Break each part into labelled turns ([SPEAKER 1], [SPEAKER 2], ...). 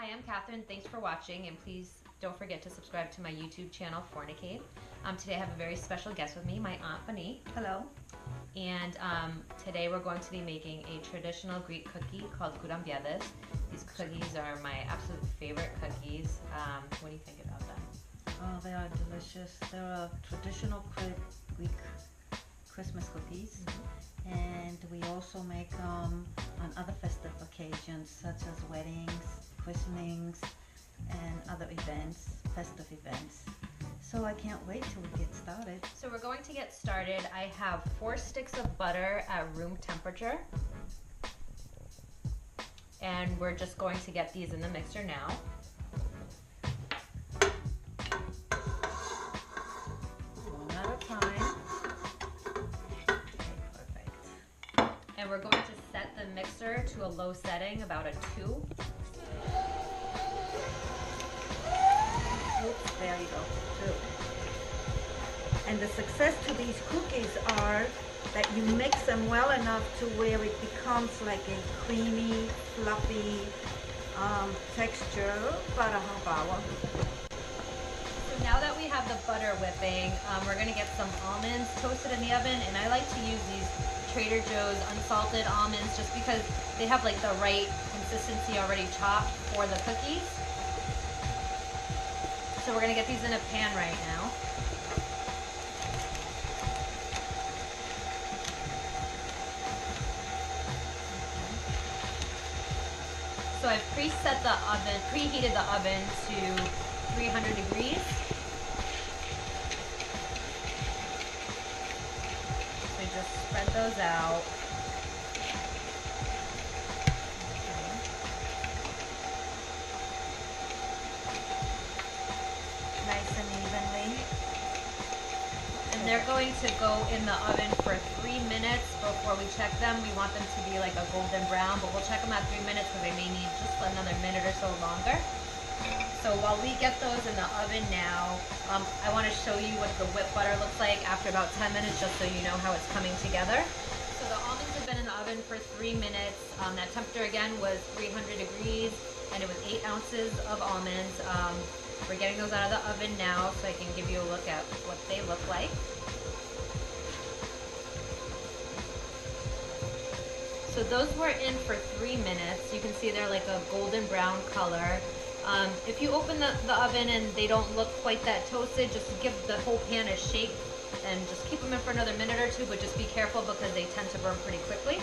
[SPEAKER 1] Hi, I'm Catherine. Thanks for watching, and please don't forget to subscribe to my YouTube channel, Fornicate. Today I have a very special guest with me, my Aunt Bonnie.
[SPEAKER 2] Hello.
[SPEAKER 1] And today we're going to be making a traditional Greek cookie called Kourabiethes. These cookies are my absolute favorite cookies. What do you think about them?
[SPEAKER 2] Oh, they are delicious. They're a traditional Greek Christmas cookies. And we also make them on other festive occasions such as weddings, christenings, and other events, festive events. So I can't wait till we get started.
[SPEAKER 1] So we're going to get started. I have 4 sticks of butter at room temperature. And we're just going to get these in the mixer now.
[SPEAKER 2] One at a time.
[SPEAKER 1] And we're going to set the mixer to a low setting, about a 2.
[SPEAKER 2] Oops, there you go, 2. And the success to these cookies are that you mix them well enough to where it becomes like a creamy, fluffy texture, about a half hour.
[SPEAKER 1] So now that we have the butter whipping, we're going to get some almonds toasted in the oven, and I like to use these Trader Joe's unsalted almonds just because they have like the right consistency already chopped for the cookies. So we're going to get these in a pan right now. So I've preheated the oven to 300 degrees. So just spread those out.
[SPEAKER 2] Nice and evenly.
[SPEAKER 1] And they're going to go in the oven for 3 minutes before we check them. We want them to be like a golden brown, but we'll check them at 3 minutes because they may need just another minute or so longer. So while we get those in the oven now, I want to show you what the whipped butter looks like after about 10 minutes, just so you know how it's coming together. So the almonds have been in the oven for 3 minutes. That temperature again was 300 degrees, and it was 8 ounces of almonds. We're getting those out of the oven now so I can give you a look at what they look like. So those were in for 3 minutes. You can see they're like a golden brown color. If you open the oven and they don't look quite that toasted, just give the whole pan a shake and just keep them in for another minute or 2, but just be careful because they tend to burn pretty quickly.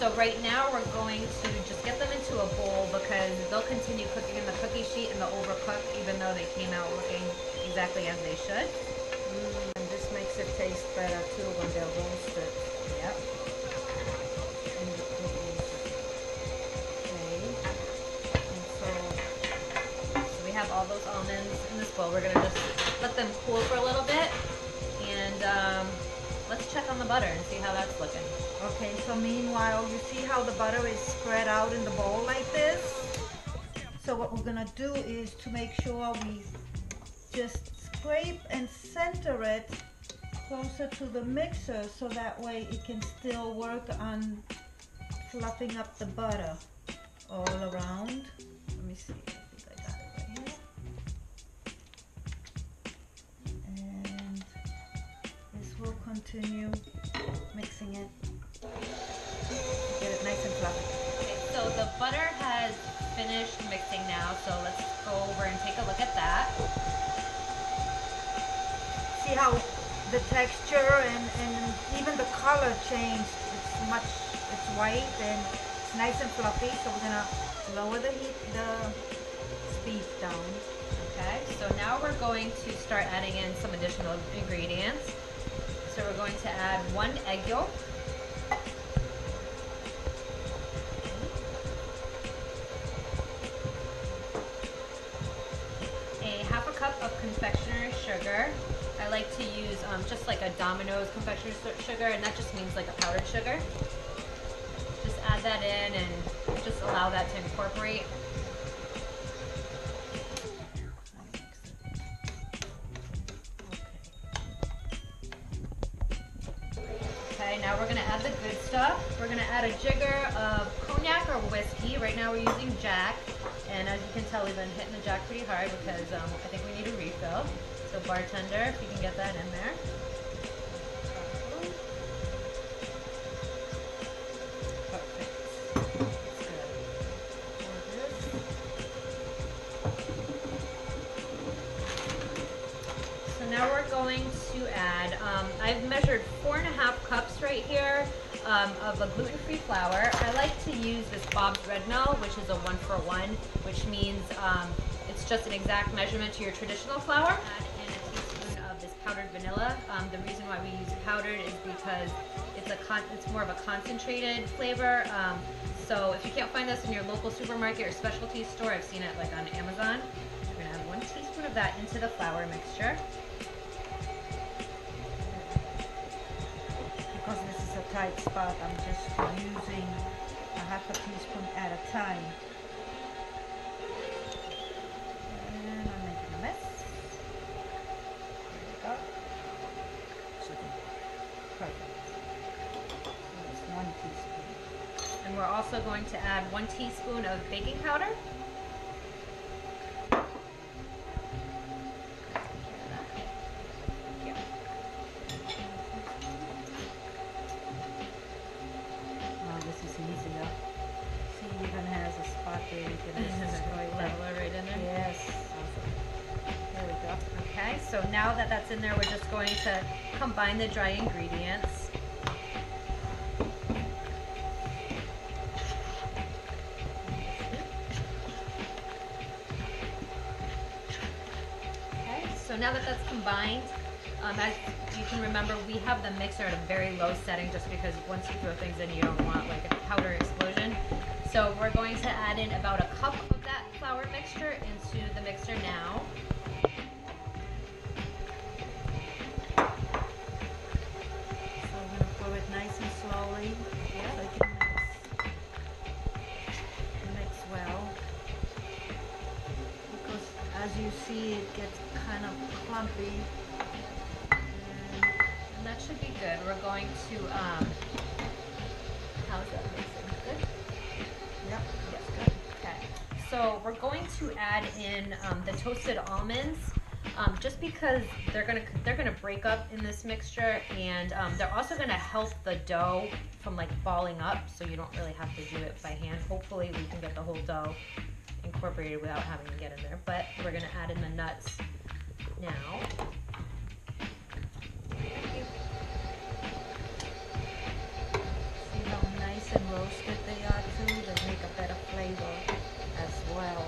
[SPEAKER 1] So right now we're going to just get them into a bowl because they'll continue cooking in the cookie sheet and they'll overcook even though they came out looking exactly as they should.
[SPEAKER 2] And this makes it taste better too when they're roasted.
[SPEAKER 1] Yep.
[SPEAKER 2] And the cookies. Okay. And
[SPEAKER 1] So we have all those almonds in this bowl. We're gonna just let them cool for a little bit, and let's check on the butter and see how that's looking.
[SPEAKER 2] okay, so meanwhile, you see how the butter is spread out in the bowl like this? So what we're gonna do is to make sure we just scrape and center it closer to the mixer so that way it can still work on fluffing up the butter all around. Let me see, I think I got it right here. And this will continue mixing it. Get it nice and fluffy.
[SPEAKER 1] Okay, so the butter has finished mixing now, so let's go over and take a look at that.
[SPEAKER 2] See how the texture and even the color changed. It's white and it's nice and fluffy. So we're gonna lower the speed down.
[SPEAKER 1] Okay, so now we're going to start adding in some additional ingredients. So we're going to add 1 egg yolk. A half a cup of confectioner's sugar. I like to use just like a Domino's confectioner's sugar, and that just means like a powdered sugar. Just add that in and just allow that to incorporate. Okay, now we're gonna add the good stuff. We're gonna add a jigger of cognac or whiskey. Right now we're using Jack. And as you can tell, we've been hitting the jack pretty hard because I think we need a refill. So bartender, if you can get that in there. Perfect. That's good. So now we're going to add, I've measured 4.5 cups right here of a gluten-free flour. I like to use this Bob's Red Mill, which is a 1-for-1, which means it's just an exact measurement to your traditional flour. Add in a teaspoon of this powdered vanilla. The reason why we use powdered is because it's more of a concentrated flavor. So if you can't find this in your local supermarket or specialty store, I've seen it like on Amazon. We're gonna add 1 teaspoon of that into the flour mixture.
[SPEAKER 2] Because this is a tight spot, I'm just using a 1/2 teaspoon at a time. And I'm making a mess. There we go. Perfect. So it's 1 teaspoon.
[SPEAKER 1] And we're also going to add 1 teaspoon of baking powder.
[SPEAKER 2] Easier. See, even has a spot there you can just
[SPEAKER 1] level it right in there.
[SPEAKER 2] Yes.
[SPEAKER 1] Awesome. There we go. Okay, so now that that's in there, we're just going to combine the dry ingredients. Okay, so now that that's combined, as you can remember, we have the mixer at a very low setting just because once you throw things in, you don't want like a powder explosion. So we're going to add in about 1 cup of that flour mixture into the mixer now.
[SPEAKER 2] So I'm going to pour it nice and slowly so it can mix well. Because as you see, it gets kind of clumpy.
[SPEAKER 1] And that should be good. We're going to, how's that mixing? Good?
[SPEAKER 2] Yep.
[SPEAKER 1] Yes, good. Okay. So we're going to add in the toasted almonds, just because they're gonna break up in this mixture, and they're also gonna help the dough from like balling up, so you don't really have to do it by hand. Hopefully we can get the whole dough incorporated without having to get in there, but we're gonna add in the nuts now.
[SPEAKER 2] See how nice and roasted they are too? They make a better flavor as well.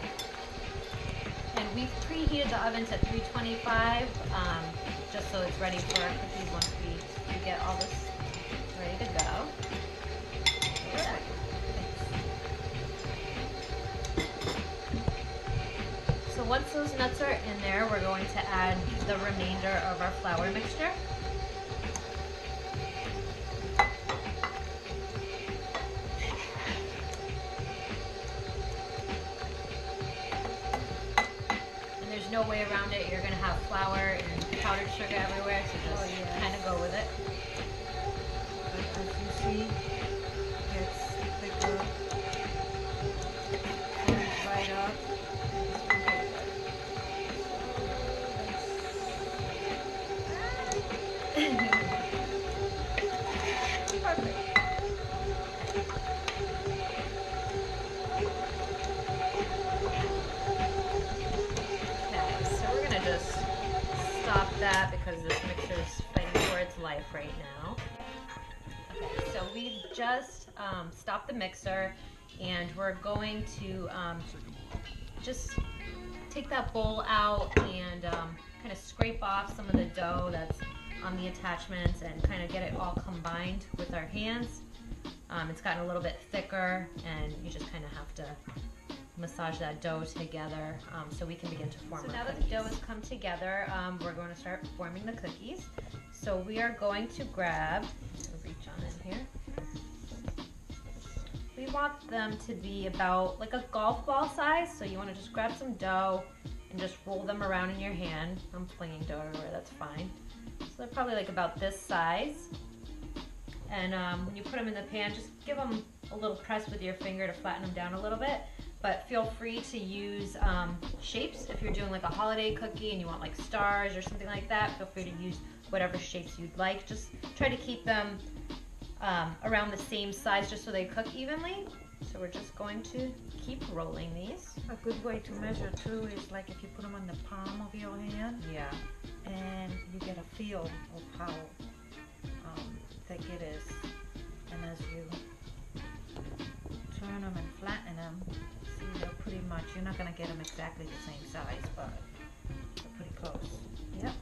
[SPEAKER 1] And we've preheated the oven to 325, just so it's ready for our cookies once we get all this ready to go. So once those nuts are in there, we're going to add the remainder of our flour mixture. No way around it. You're going to have flour and powdered sugar everywhere, so just kind of go with it.
[SPEAKER 2] But as you see, it gets thicker, comes right up. Perfect.
[SPEAKER 1] Just stop that because this mixture is fighting for its life right now. Okay, so we've just stopped the mixer, and we're going to just take that bowl out and kind of scrape off some of the dough that's on the attachments and kind of get it all combined with our hands. It's gotten a little bit thicker, and you just kind of have to massage that dough together so we can begin to form. So now that the dough has come together, we're going to start forming the cookies. So we are going to grab, reach on in here. We want them to be about like a golf ball size. So you want to just grab some dough and just roll them around in your hand. I'm flinging dough everywhere, that's fine. So they're probably like about this size. And when you put them in the pan, just give them a little press with your finger to flatten them down a little bit. but feel free to use shapes. If you're doing like a holiday cookie and you want like stars or something like that, feel free to use whatever shapes you'd like. Just try to keep them around the same size just so they cook evenly. So we're just going to keep rolling these.
[SPEAKER 2] A good way to measure too is like if you put them on the palm of your hand.
[SPEAKER 1] Yeah.
[SPEAKER 2] And you get a feel of how thick it is. And as you turn them and flatten them, see they're pretty much, you're not going to get them exactly the same size, but they're pretty close.
[SPEAKER 1] Yep.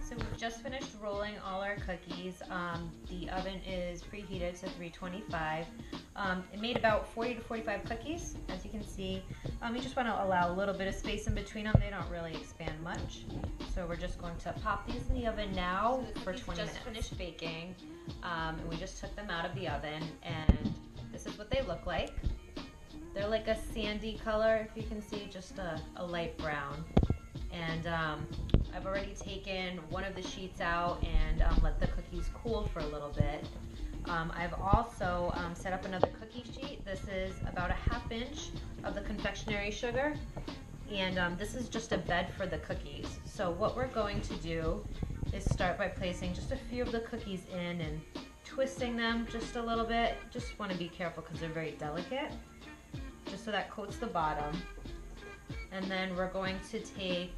[SPEAKER 1] So we've just finished rolling all our cookies. The oven is preheated to 325. It made about 40 to 45 cookies, as you can see. You just want to allow a little bit of space in between them. They don't really expand much. So we're just going to pop these in the oven now for 20 minutes. Just finished baking, and we just took them out of the oven, and this is what they look like. They're like a sandy color, if you can see, just a light brown. And I've already taken one of the sheets out and let the cookies cool for a little bit. I've also set up another cookie sheet. This is about a ½ inch of the confectionery sugar, and this is just a bed for the cookies. So what we're going to do is start by placing just a few of the cookies in and twisting them just a little bit. Just want to be careful because they're very delicate, just so that coats the bottom. And then we're going to take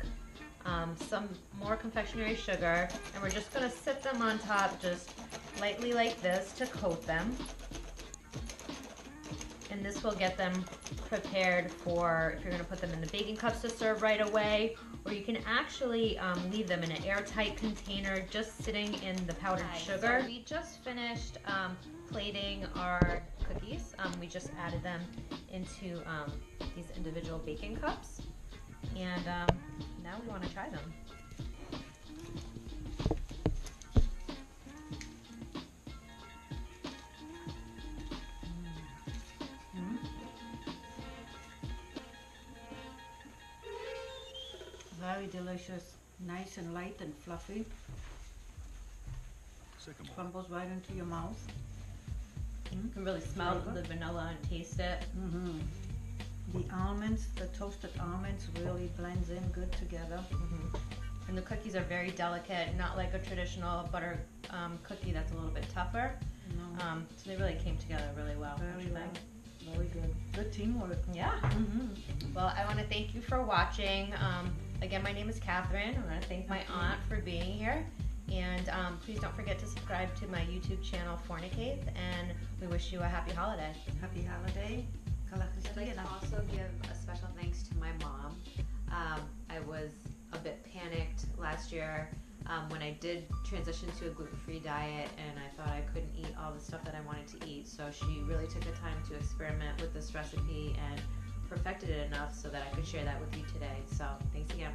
[SPEAKER 1] some more confectionery sugar, and we're just going to sit them on top just lightly like this to coat them. And this will get them prepared for if you're going to put them in the baking cups to serve right away, or you can actually leave them in an airtight container just sitting in the powdered sugar. So we just finished plating our cookies. We just added them into these individual baking cups, and now we want to try them.
[SPEAKER 2] Very delicious, nice and light and fluffy. Crumbles right into your mouth.
[SPEAKER 1] You can really smell the vanilla and taste it.
[SPEAKER 2] The almonds, the toasted almonds really blends in good together.
[SPEAKER 1] And the cookies are very delicate, not like a traditional butter cookie that's a little bit tougher. So they really came together really well.
[SPEAKER 2] Very well. Very good. Good teamwork.
[SPEAKER 1] Yeah. Well, I want to thank you for watching. Again, my name is Catherine. I want to thank my aunt for being here. And please don't forget to subscribe to my YouTube channel, Kourabiethes, and we wish you a happy holiday.
[SPEAKER 2] Happy holiday.
[SPEAKER 1] I'd like to also give a special thanks to my mom. I was a bit panicked last year when I did transition to a gluten-free diet, and I thought I couldn't eat all the stuff that I wanted to eat. So she really took the time to experiment with this recipe and perfected it enough so that I could share that with you today. So thanks again.